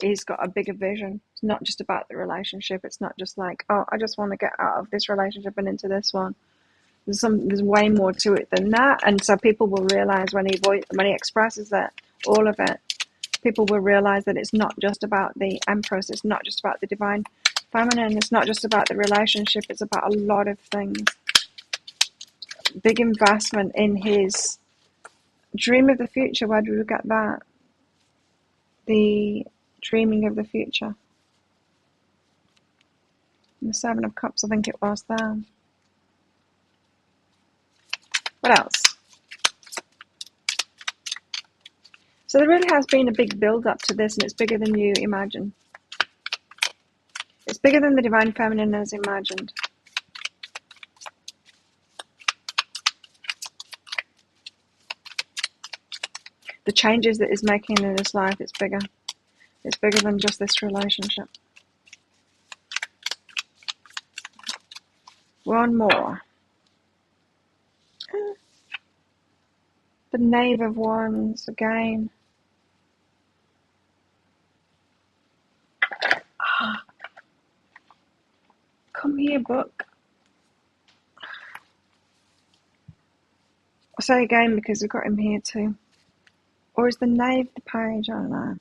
he's got a bigger vision. It's not just about the relationship. It's not just like, oh, I just want to get out of this relationship and into this one. There's way more to it than that. And so people will realize when he expresses that, all of it, people will realize that it's not just about the Empress. It's not just about the divine feminine. It's not just about the relationship. It's about a lot of things. Big investment in his dream of the future. Where do we get that? The dreaming of the future. The Seven of Cups, I think it was there. What else? So there really has been a big build-up to this, and it's bigger than you imagine. It's bigger than the divine feminine has imagined. The changes that is making in his life, it's bigger. It's bigger than just this relationship. One more. The Knave of Wands again. Come here, book. I'll say again because we've got him here too. Or is the Knave the Page? I don't know.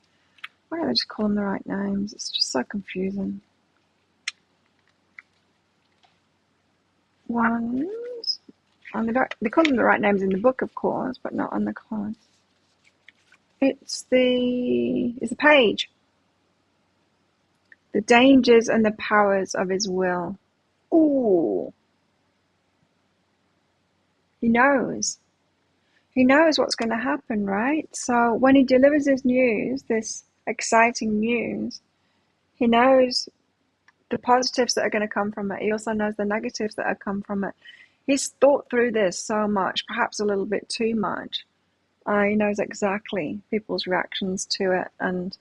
Why don't they just call them the right names? It's just so confusing. Wands. And they call them the right names in the book, of course, but not on the cards. It's the Page. The dangers and the powers of his will. Ooh. He knows. He knows what's going to happen, right? So when he delivers his news, this exciting news, he knows the positives that are going to come from it. He also knows the negatives that have come from it. He's thought through this so much, perhaps a little bit too much. He knows exactly people's reactions to it and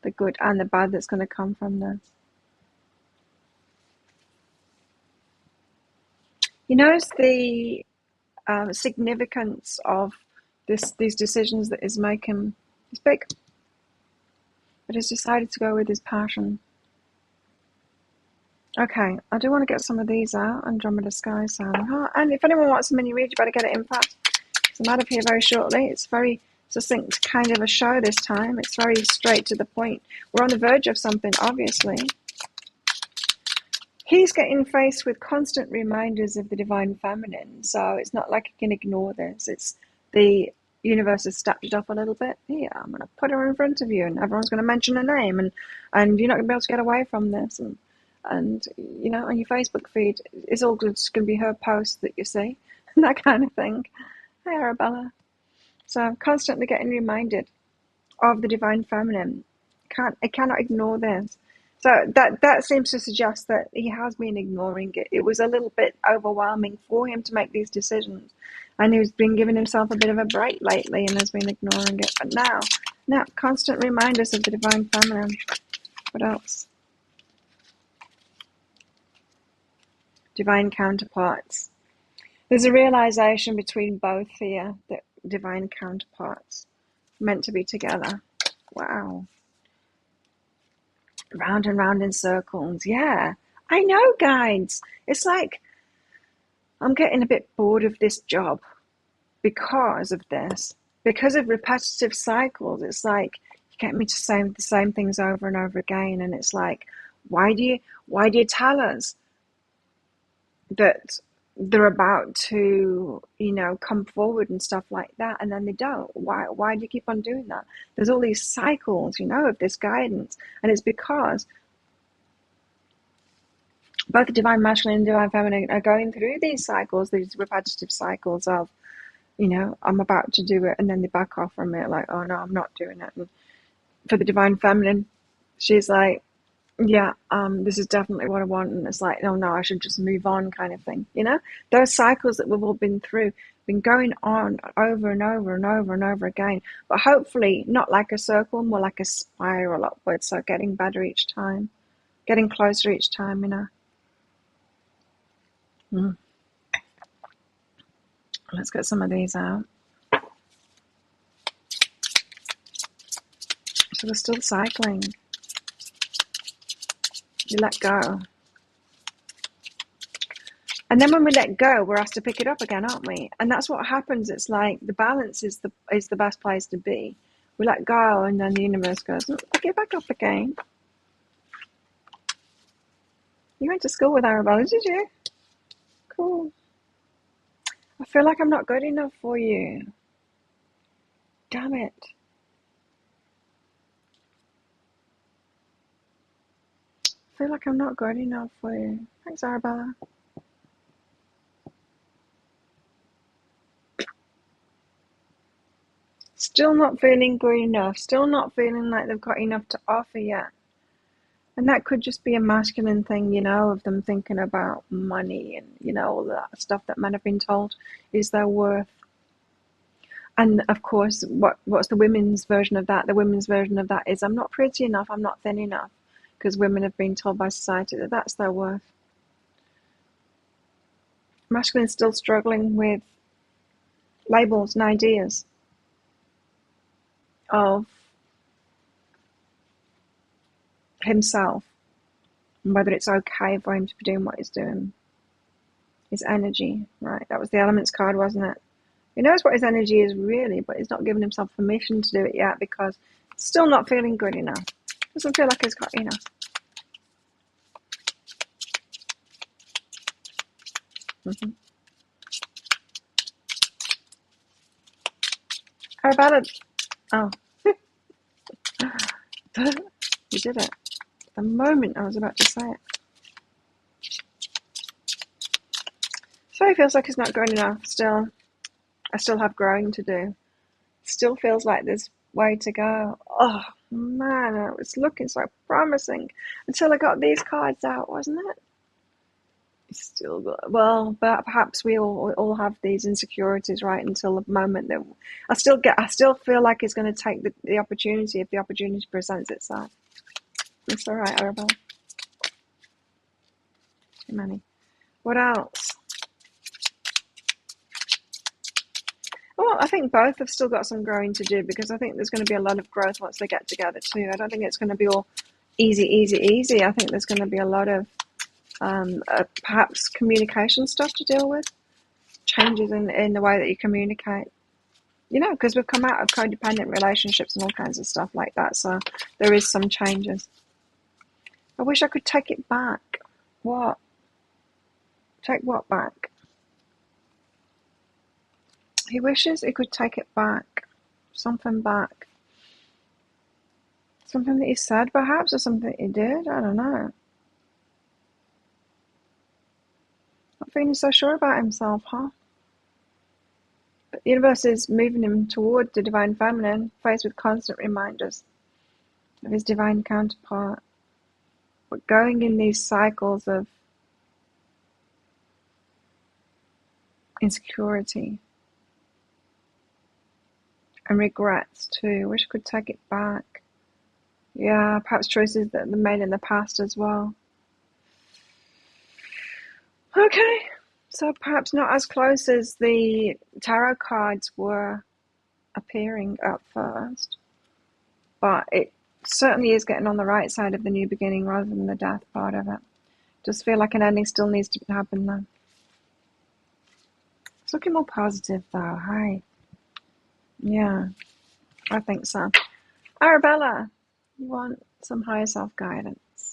the good and the bad that's going to come from this. He knows the significance of these decisions that he's making. It's big, but he's decided to go with his passion. Okay, I do want to get some of these out. Andromeda Sky Sound. And if anyone wants a mini read, you better get it in fast. I'm out of here very shortly. It's very succinct kind of a show this time. It's very straight to the point. We're on the verge of something, obviously. He's getting faced with constant reminders of the divine feminine, so it's not like he can ignore this. It's the universe has stepped it up a little bit. Here, I'm going to put her in front of you, and everyone's going to mention her name, and you're not going to be able to get away from this. And you know, on your Facebook feed, it's all just going to be her post that you see, and that kind of thing. Hey, Arabella. So I'm constantly getting reminded of the divine feminine. I cannot ignore this. So that seems to suggest that he has been ignoring it. It was a little bit overwhelming for him to make these decisions, and he's been giving himself a bit of a break lately and has been ignoring it. But now, constant reminders of the divine feminine. What else? Divine counterparts. There's a realization between both here that divine counterparts meant to be together. Wow. Round and round in circles. Yeah, I know, guides. It's like I'm getting a bit bored of this job because of this, because of repetitive cycles. It's like you get me to say the same things over and over again, and it's like, why do you tell us that they're about to, you know, come forward and stuff like that, and then they don't? Why do you keep on doing that? There's all these cycles, you know, of this guidance, and it's because both the divine masculine and divine feminine are going through these cycles, these repetitive cycles of, you know, I'm about to do it, and then they back off from it, like, oh no, I'm not doing it. And for the divine feminine, she's like, yeah, this is definitely what I want, and it's like, oh no, I should just move on, kind of thing. You know, those cycles that we've all been through, been going on over and over and over and over again, but hopefully not like a circle, more like a spiral upwards. So getting better each time, getting closer each time. You know. Let's get some of these out. So we're still cycling. You let go. And then when we let go, we're asked to pick it up again, aren't we? And that's what happens. It's like the balance is the best place to be. We let go, and then the universe goes, pick it back up again. You went to school with Arabella, did you? Cool. I feel like I'm not good enough for you. Damn it. I feel like I'm not good enough for you. Thanks, Arabella. Still not feeling good enough. Still not feeling like they've got enough to offer yet. And that could just be a masculine thing, you know, of them thinking about money and, you know, all that stuff that men have been told is their worth. And of course, what's the women's version of that? The women's version of that is, I'm not pretty enough, I'm not thin enough. Because women have been told by society that that's their worth. Masculine is still struggling with labels and ideas of himself, and whether it's okay for him to be doing what he's doing. His energy, right? That was the elements card, wasn't it? He knows what his energy is really, but he's not giving himself permission to do it yet because he's still not feeling good enough. Doesn't feel like he's got enough. Arabella, oh, you did it. The moment I was about to say it. So he feels like he's not growing enough still. I still have growing to do. Still feels like there's way to go. Oh man, it was looking so promising until I got these cards out, wasn't it? Still got, well, but perhaps we all have these insecurities, right? Until the moment that I still feel like it's going to take the opportunity if the opportunity presents itself. It's all right, Arabella. Too many. What else? Well, I think both have still got some growing to do, because I think there's going to be a lot of growth once they get together too. I don't think it's going to be all easy, easy, easy. I think there's going to be a lot of perhaps communication stuff to deal with, changes in the way that you communicate. You know, because we've come out of codependent relationships and all kinds of stuff like that. So there is some changes. I wish I could take it back. What? Take what back? He wishes he could take it back. Something back. Something that he said, perhaps, or something that he did. I don't know. Not feeling so sure about himself, huh? But the universe is moving him toward the divine feminine, faced with constant reminders of his divine counterpart. But going in these cycles of insecurity and regrets too. Wish I could take it back. Yeah, perhaps choices that they made in the past as well. Okay, so perhaps not as close as the tarot cards were appearing at first, but it certainly is getting on the right side of the new beginning rather than the death part of it. Just feel like an ending still needs to happen though. It's looking more positive though. Hi. Yeah, I think so. Arabella, you want some higher self guidance?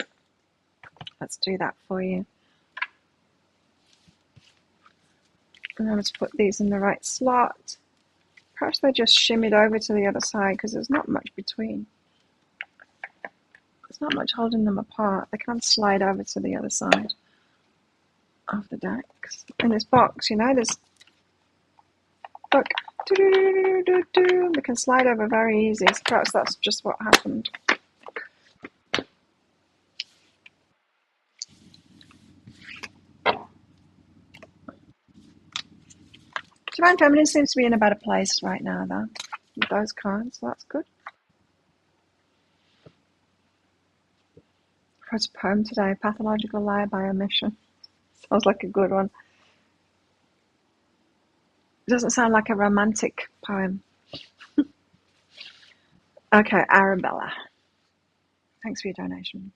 Let's do that for you. I'm going to put these in the right slot. Perhaps they just shimmied over to the other side because there's not much between. There's not much holding them apart. They can slide over to the other side of the decks. In this box, you know, there's, look, they can slide over very easy. So perhaps that's just what happened. Divine Feminine seems to be in a better place right now, though, with those cards, so that's good. I wrote a poem today, Pathological Liar by Omission. Sounds like a good one. It doesn't sound like a romantic poem. Okay, Arabella. Thanks for your donation.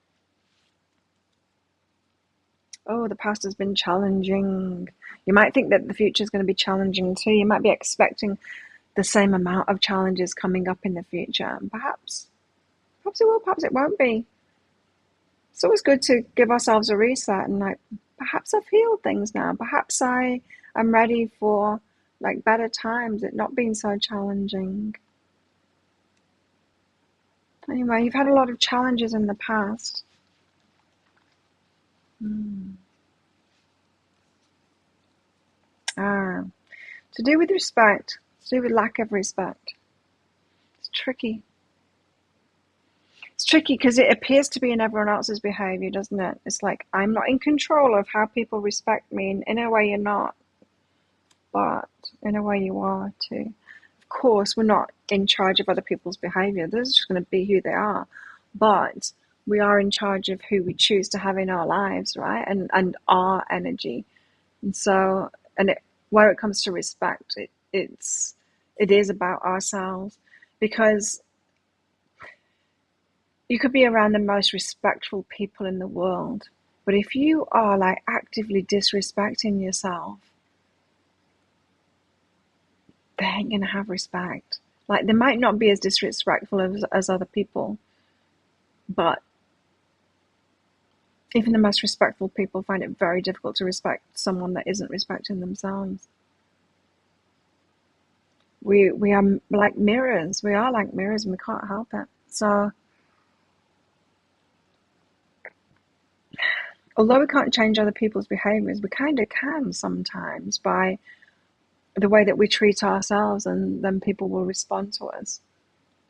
Oh, the past has been challenging. You might think that the future is going to be challenging too. You might be expecting the same amount of challenges coming up in the future. And perhaps it will, perhaps it won't be. It's always good to give ourselves a reset and like, perhaps I've healed things now. Perhaps I am ready for like better times, it not being so challenging. Anyway, you've had a lot of challenges in the past. To do with respect, to do with lack of respect. It's tricky. It's tricky because it appears to be in everyone else's behavior, doesn't it? It's like, I'm not in control of how people respect me, and in a way you're not, but in a way you are too. Of course, we're not in charge of other people's behavior. They're just going to be who they are. But we are in charge of who we choose to have in our lives, right? And our energy. And so, where it comes to respect, it is about ourselves, because you could be around the most respectful people in the world, but if you are like actively disrespecting yourself, they ain't gonna have respect. Like, they might not be as disrespectful as other people, but even the most respectful people find it very difficult to respect someone that isn't respecting themselves. We are like mirrors. We are like mirrors, and we can't help it. So, although we can't change other people's behaviors, we kind of can sometimes by the way that we treat ourselves, and then people will respond to us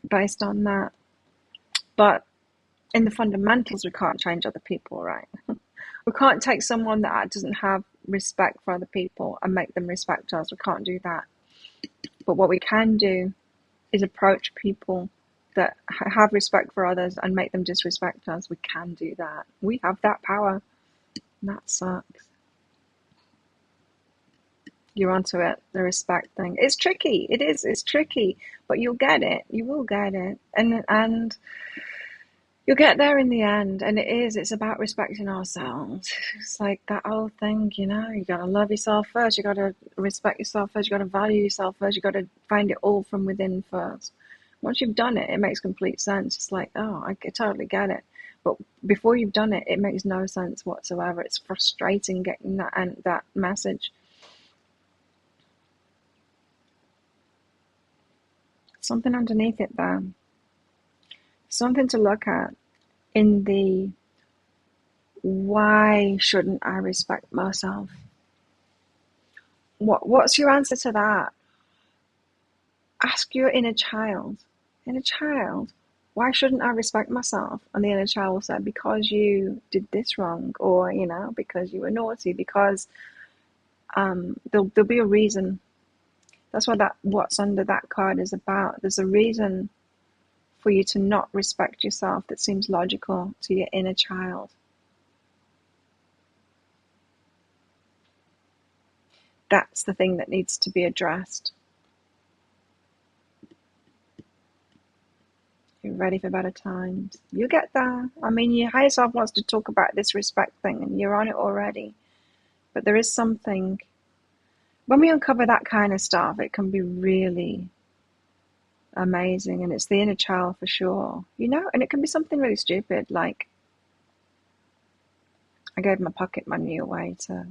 based on that. But in the fundamentals, we can't change other people, right? We can't take someone that doesn't have respect for other people and make them respect us. We can't do that. But what we can do is approach people that have respect for others and make them disrespect us. We can do that. We have that power. And that sucks. You're onto it. The respect thing. It's tricky. It is. It's tricky, but you'll get it. You will get it, and you'll get there in the end. And it is. It's about respecting ourselves. It's like that old thing, you know. You gotta love yourself first. You gotta respect yourself first. You gotta value yourself first. You gotta find it all from within first. Once you've done it, it makes complete sense. It's like, oh, I totally get it. But before you've done it, it makes no sense whatsoever. It's frustrating getting that message. Something underneath it there. Something to look at in the why shouldn't I respect myself? What's your answer to that? Ask your inner child. Inner child, why shouldn't I respect myself? And the inner child will say, because you did this wrong, or because you were naughty, because there'll be a reason. That's what what's under that card is about. There's a reason for you to not respect yourself that seems logical to your inner child. That's the thing that needs to be addressed. You're ready for better times. You get there. I mean, your higher self wants to talk about this respect thing, and you're on it already. But there is something. When we uncover that kind of stuff, it can be really amazing, and it's the inner child for sure. And it can be something really stupid, like I gave my pocket money away to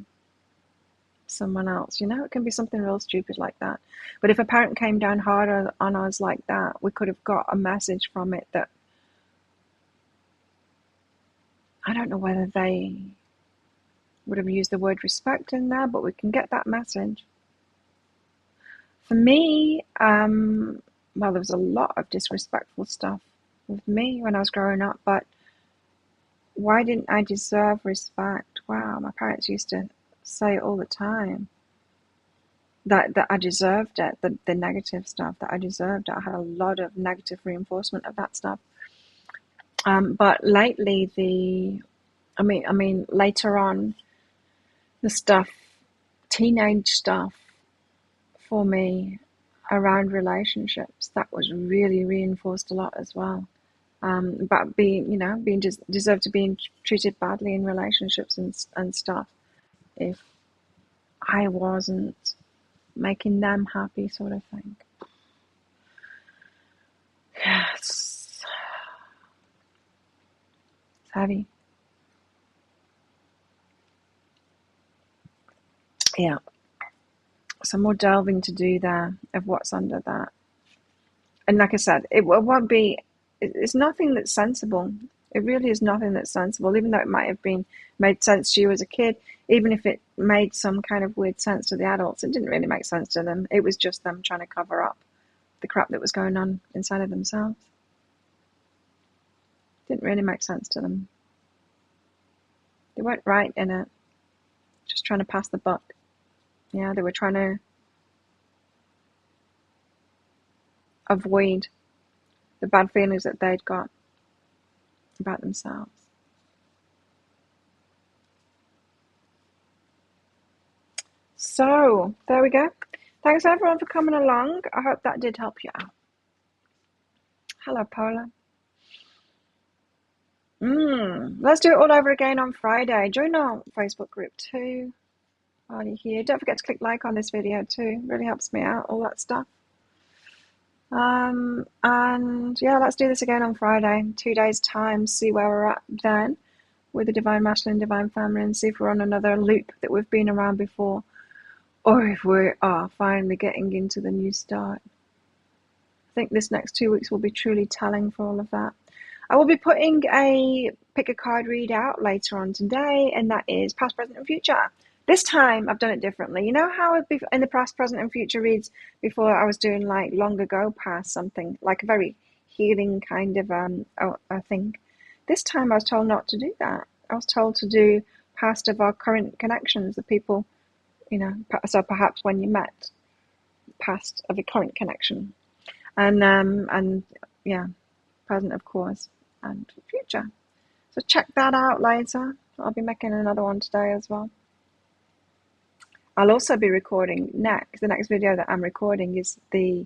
someone else. It can be something real stupid like that. But if a parent came down harder on us like that, we could have got a message from it that I don't know whether they would have used the word respect in there, but we can get that message. For me, well, there was a lot of disrespectful stuff with me when I was growing up, but why didn't I deserve respect? Wow, my parents used to say it all the time. That I deserved it, the negative stuff, that I deserved it. I had a lot of negative reinforcement of that stuff. But lately, later on, the stuff, teenage stuff for me around relationships, that was really reinforced a lot as well. About being deserved to being treated badly in relationships and stuff if I wasn't making them happy, sort of thing. Yes. It's heavy. Yeah. Some more delving to do there of what's under that. And like I said, it won't be, it's nothing that's sensible. It really is nothing that's sensible, even though it might have made sense to you as a kid. Even if it made some kind of weird sense to the adults, it didn't really make sense to them. It was just them trying to cover up the crap that was going on inside of themselves. Didn't really make sense to them. They weren't right in it. Just trying to pass the buck. Yeah, they were trying to avoid the bad feelings that they'd got about themselves. So, there we go. Thanks everyone for coming along. I hope that did help you out. Hello, Paula. Let's do it all over again on Friday. Join our Facebook group too while you're here. Don't forget to click like on this video too. Really helps me out, all that stuff. And yeah, let's do this again on Friday, 2 days time, see where we're at then with the Divine Masculine, Divine Feminine, see if we're on another loop that we've been around before, or if we are finally getting into the new start. I think this next 2 weeks will be truly telling for all of that. I will be putting a pick a card read out later on today, and that is past, present, and future. This time I've done it differently. You know how in the past, present, and future reads before I was doing like long ago past something, like a very healing kind of a thing. This time I was told not to do that. I was told to do past of our current connections, the people, so perhaps when you met, past of a current connection. And yeah, present of course, and future. So check that out later. I'll be making another one today as well. I'll also be recording next. The next video that I'm recording is the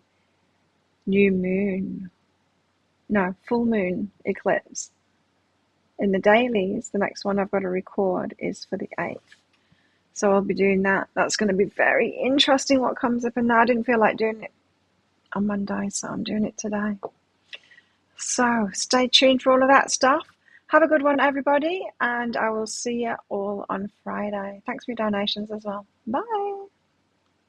full moon eclipse in the dailies. The next one I've got to record is for the 8th. So I'll be doing that. That's going to be very interesting what comes up in that. I didn't feel like doing it on Monday, so I'm doing it today. So stay tuned for all of that stuff. Have a good one, everybody, and I will see you all on Friday. Thanks for your donations as well. Bye.